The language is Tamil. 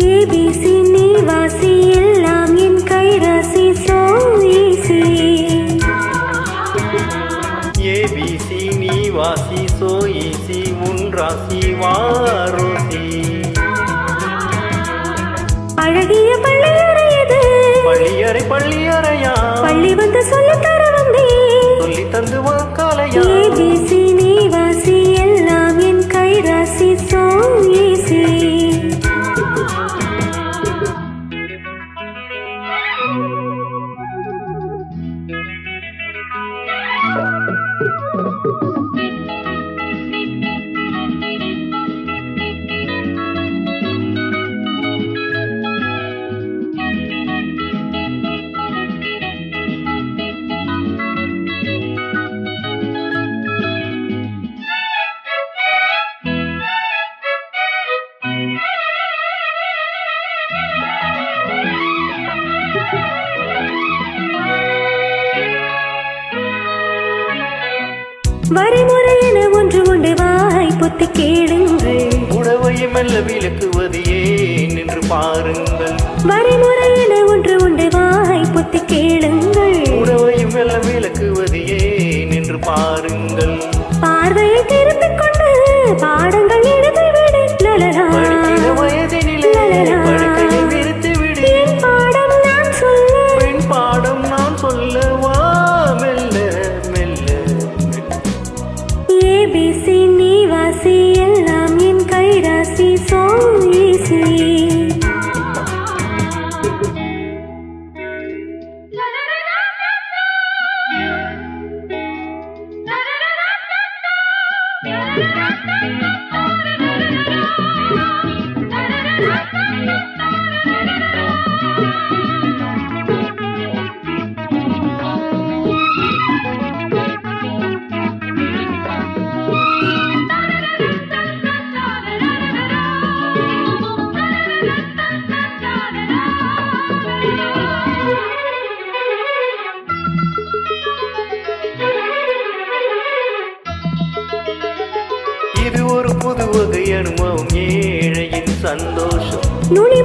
ABC நீ வாசி எல்லாம் என் கைராசி so easy ABC நீ வாசி so easy உன் ராசி வாரோசி அழகிய பள்ளியறை இது பள்ளியறையா பள்ளி வந்து சொல்லி தர வந்தே சொல்லி தந்து வாக்காலையா ABC நீ வாசி எல்லாம் என் கைராசி so easy வரைமுறை என ஒன்று உண்டு வாய் பொத்தி கேளுங்கள் உடவையை மெல்ல விளக்குவது ஏன் என்று பாருங்கள் வரைமுறை என ஒன்று உண்டு வாய் பொத்தி கேளுங்கள் உடவையை மெல்ல விளக்குவது ஏன் என்று பாருங்கள் பார்வையை திருப்பிக் கொண்டு பாடங்கள் எழுதிவிடு லலலா படிக்கிற வயதினிலே படுக்கையை விரித்து விடு என் பாடம் நான் சொல்ல பெண் பாடம் நான் சொல்லவா மெல்ல மெல்ல ABC நீ வாசி எல்லாம் என் கைராசி so easy இது ஒரு புது வகை அனுபவம் ஏழையின் சந்தோஷம் நுனி